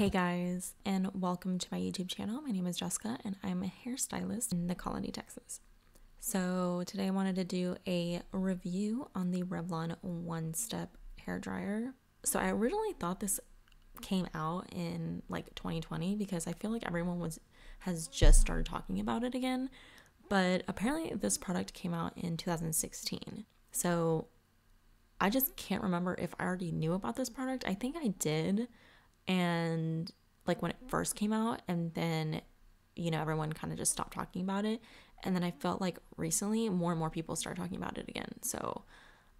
Hey guys, and welcome to my YouTube channel. My name is Jessica and I'm a hairstylist in the Colony, Texas. So today I wanted to do a review on the Revlon one-step hair dryer. So I originally thought this came out in like 2020 because I feel like everyone has just started talking about it again, but apparently this product came out in 2016. So I just can't remember if I already knew about this product. I think I did, and like when it first came out, and then everyone kind of just stopped talking about it, and then I felt like recently more and more people started talking about it again. So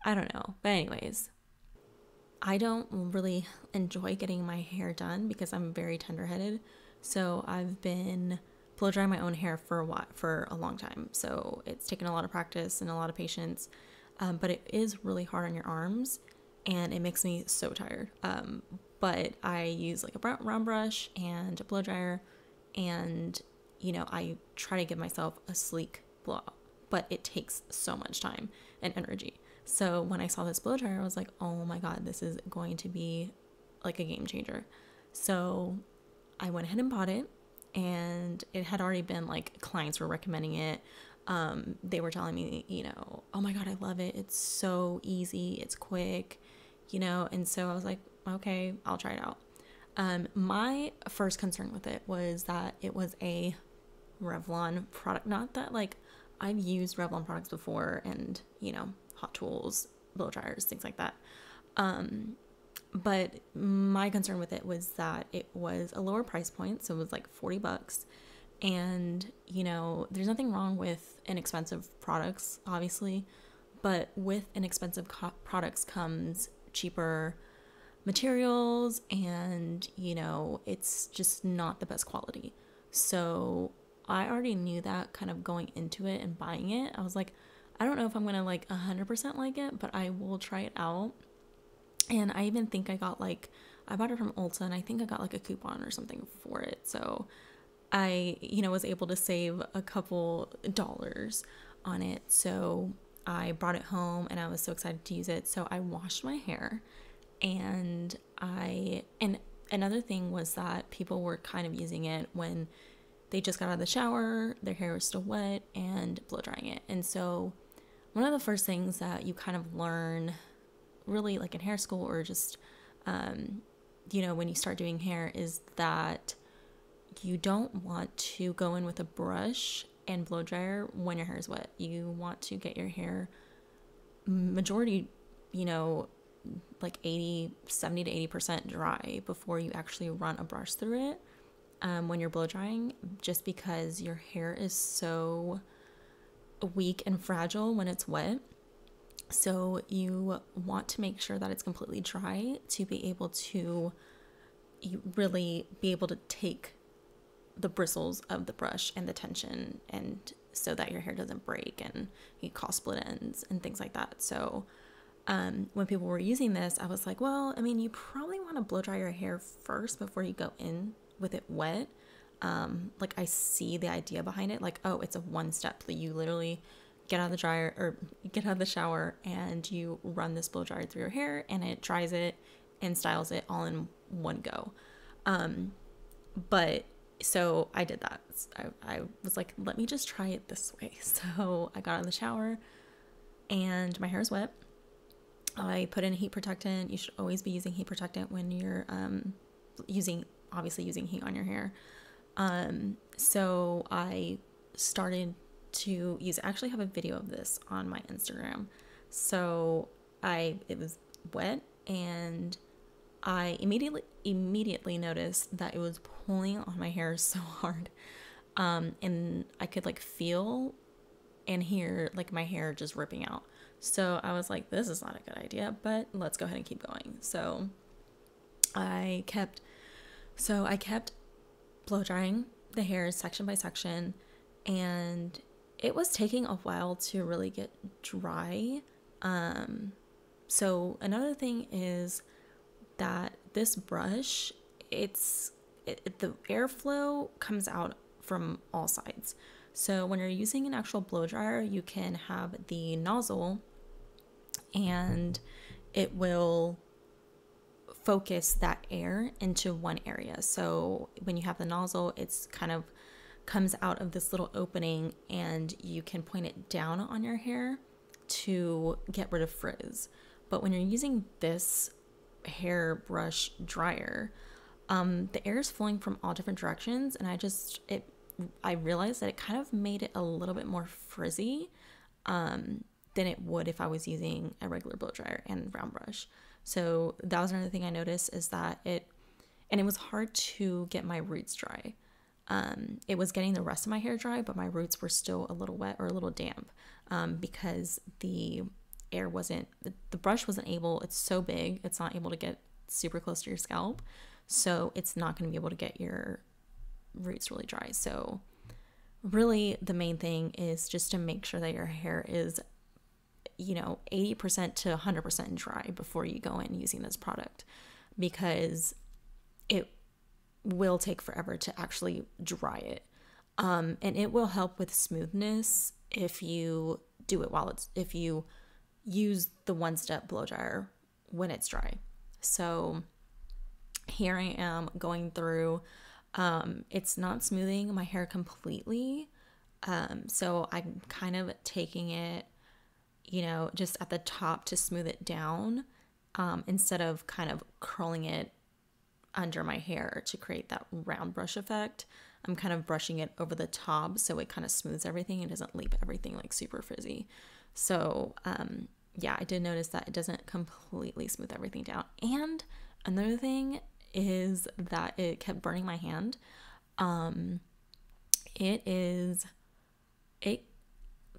I don't know, but anyways, I don't really enjoy getting my hair done because I'm very tender-headed. So I've been blow drying my own hair for a long time. So it's taken a lot of practice and a lot of patience, but it is really hard on your arms and it makes me so tired. But I use like a round brush and a blow dryer, and I try to give myself a sleek blowout, but it takes so much time and energy. So when I saw this blow dryer, I was like, oh my god, this is going to be like a game changer. So I went ahead and bought it, and it had already been like clients were recommending it. They were telling me, oh my god, I love it. It's so easy. It's quick, and so I was like, okay, I'll try it out. My first concern with it was that it was a Revlon product. Not that like I've used Revlon products before, and Hot Tools, blow dryers, things like that. But my concern with it was that it was a lower price point, so it was like $40. And there's nothing wrong with inexpensive products, obviously, but with inexpensive products comes cheaper materials, and it's just not the best quality. So I already knew that kind of going into it and buying it. I was like, I don't know if I'm gonna like 100% like it, but I will try it out. And I even think I bought it from Ulta, and I think I got like a coupon or something for it. So I was able to save a couple dollars on it. So I brought it home and I was so excited to use it. So I washed my hair, and another thing was that people were kind of using it when they just got out of the shower, their hair was still wet, and blow drying it. And so one of the first things that you kind of learn really like in hair school, or just when you start doing hair, is that you don't want to go in with a brush and blow dryer when your hair is wet. You want to get your hair majority, like 70 to 80% dry before you actually run a brush through it when you're blow drying, just because your hair is so weak and fragile when it's wet. So you want to make sure that it's completely dry to be able to really be able to take the bristles of the brush and the tension, and so that your hair doesn't break and you cause split ends and things like that. So when people were using this, I was like, well, I mean, you probably want to blow dry your hair first before you go in with it wet. Like I see the idea behind it, like, oh, it's a one step. You literally get out of the dryer or get out of the shower and you run this blow dryer through your hair, and it dries it and styles it all in one go. But so I did that. I was like, let me just try it this way. So I got out of the shower and my hair is wet. I put in heat protectant. You should always be using heat protectant when you're using heat on your hair. So I started to use, I actually have a video of this on my Instagram. So it was wet, and I immediately noticed that it was pulling on my hair so hard. And I could like feel and hear like my hair just ripping out. So I was like, this is not a good idea, but let's go ahead and keep going. So I kept blow drying the hair section by section, and it was taking a while to really get dry. So another thing is that this brush, the airflow comes out from all sides. So when you're using an actual blow dryer, you can have the nozzle, and it will focus that air into one area. So when you have the nozzle, it's kind of comes out of this little opening, and you can point it down on your hair to get rid of frizz. But when you're using this hairbrush dryer, the air is flowing from all different directions, and I realized that it kind of made it a little bit more frizzy than it would if I was using a regular blow dryer and round brush. So that was another thing I noticed, is that it was hard to get my roots dry. It was getting the rest of my hair dry, but my roots were still a little wet or a little damp, because the brush wasn't able, it's so big, it's not able to get super close to your scalp. So it's not going to be able to get your roots really dry. So really the main thing is just to make sure that your hair is, 80% to 100% dry before you go in using this product, because it will take forever to actually dry it. And it will help with smoothness if you do it if you use the one-step blow dryer when it's dry. So here I am going through, it's not smoothing my hair completely. So I'm kind of taking it, just at the top to smooth it down, instead of kind of curling it under my hair to create that round brush effect. I'm kind of brushing it over the top so it kind of smooths everything and doesn't leave everything like super frizzy. So yeah, I did notice that it doesn't completely smooth everything down. And another thing is that it kept burning my hand.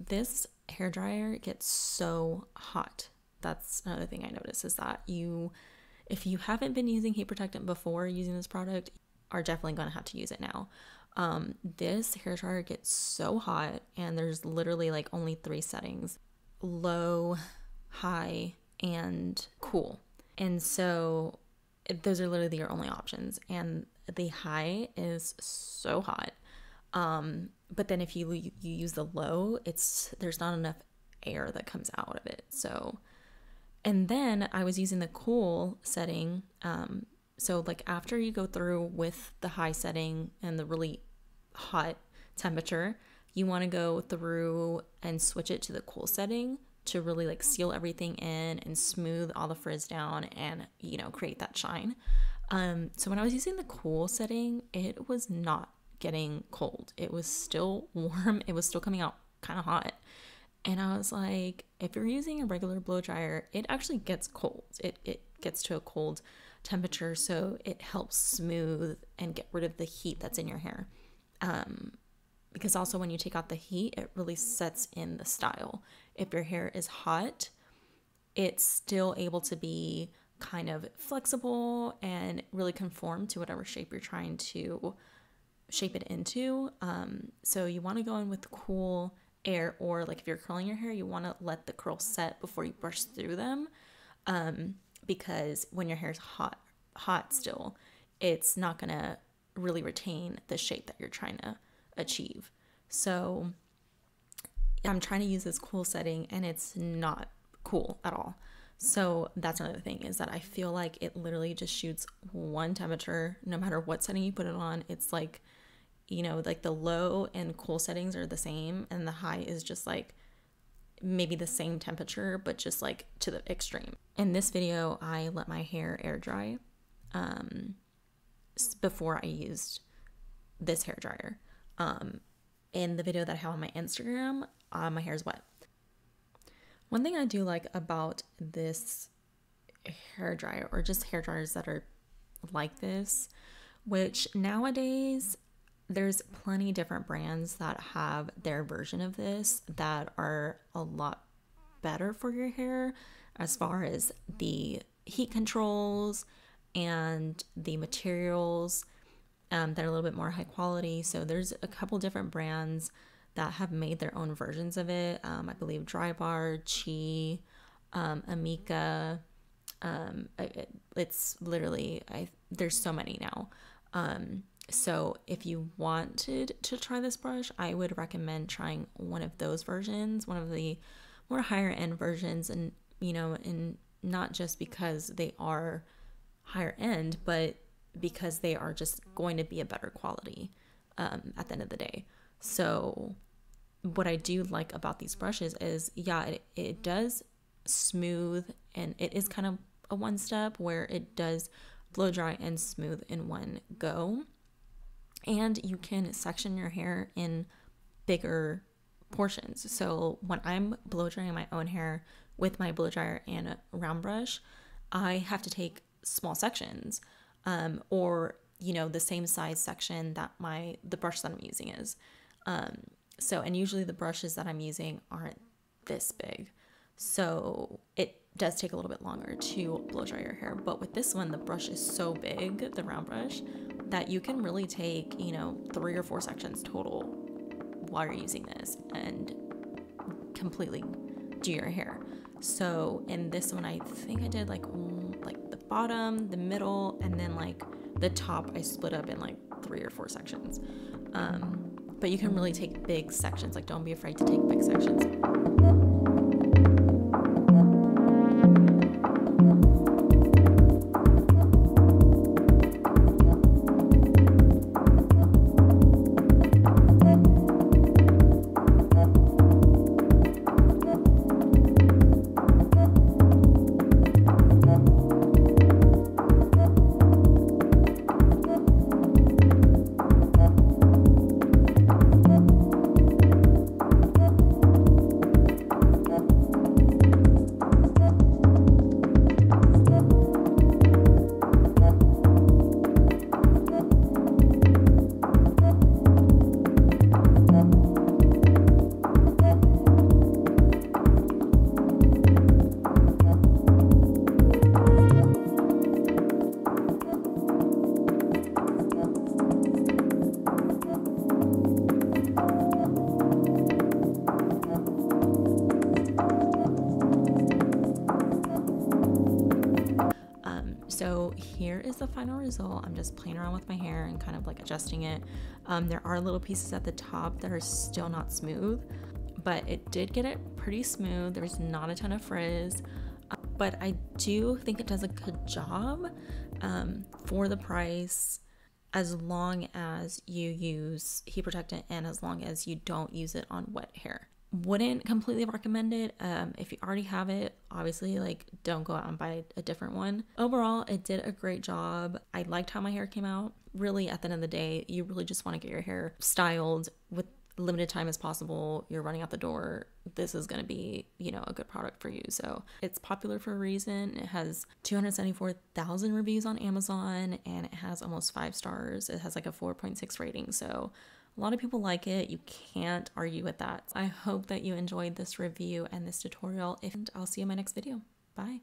This hairdryer gets so hot. That's another thing I noticed, is that if you haven't been using heat protectant before using this product, are definitely going to have to use it now. This hairdryer gets so hot, and there's literally like only 3 settings: low, high, and cool. And so those are literally your only options. And the high is so hot. But then if you use the low, there's not enough air that comes out of it. So, and then I was using the cool setting. So like after you go through with the high setting and the really hot temperature, you want to go through and switch it to the cool setting to really like seal everything in and smooth all the frizz down and, create that shine. So when I was using the cool setting, it was not getting cold. It was still warm. It was still coming out kind of hot. And I was like, if you're using a regular blow dryer, it actually gets cold. It gets to a cold temperature, so it helps smooth and get rid of the heat that's in your hair. Because also when you take out the heat, it really sets in the style. If your hair is hot, it's still able to be kind of flexible and really conform to whatever shape you're trying to shape it into. So you want to go in with cool air, or like if you're curling your hair, you want to let the curls set before you brush through them. Because when your hair's hot still, it's not going to really retain the shape that you're trying to achieve. So I'm trying to use this cool setting, and it's not cool at all. So that's another thing, is that I feel like it literally just shoots one temperature no matter what setting you put it on. It's like, like the low and cool settings are the same, and the high is just like maybe the same temperature, but just like to the extreme. In this video, I let my hair air dry before I used this hair dryer. In the video that I have on my Instagram, my hair is wet. One thing I do like about this hair dryer, or just hair dryers that are like this, which nowadays there's plenty different brands that have their version of this that are a lot better for your hair as far as the heat controls and the materials that are a little bit more high quality. So there's a couple different brands that have made their own versions of it. I believe Drybar, Chi, Amika. It's literally, there's so many now. So if you wanted to try this brush, I would recommend trying one of those versions, one of the more higher end versions, and and not just because they are higher end, but because they are just going to be a better quality at the end of the day. So what I do like about these brushes is, yeah, it does smooth, and it is kind of a one step where it does blow dry and smooth in one go. And you can section your hair in bigger portions. So when I'm blow drying my own hair with my blow dryer and a round brush, I have to take small sections, or the same size section that the brush that I'm using is. And usually the brushes that I'm using aren't this big, so it does take a little bit longer to blow dry your hair. But with this one, the brush is so big, the round brush, that you can really take 3 or 4 sections total while you're using this and completely do your hair. So in this one, I think I did like the bottom, the middle, and then like the top I split up in like 3 or 4 sections. But you can really take big sections. Like, don't be afraid to take big sections. So here is the final result. I'm just playing around with my hair and kind of like adjusting it. There are little pieces at the top that are still not smooth, but it did get it pretty smooth. There's not a ton of frizz, but I do think it does a good job for the price, as long as you use heat protectant and as long as you don't use it on wet hair. Wouldn't completely recommend it. If you already have it, obviously, like, don't go out and buy a different one. Overall, it did a great job. I liked how my hair came out. Really, at the end of the day, you really just want to get your hair styled with limited time as possible. You're running out the door. This is going to be, a good product for you. So it's popular for a reason. It has 274,000 reviews on Amazon, and it has almost 5 stars. It has like a 4.6 rating. So a lot of people like it. You can't argue with that. I hope that you enjoyed this review and this tutorial, and I'll see you in my next video. Bye.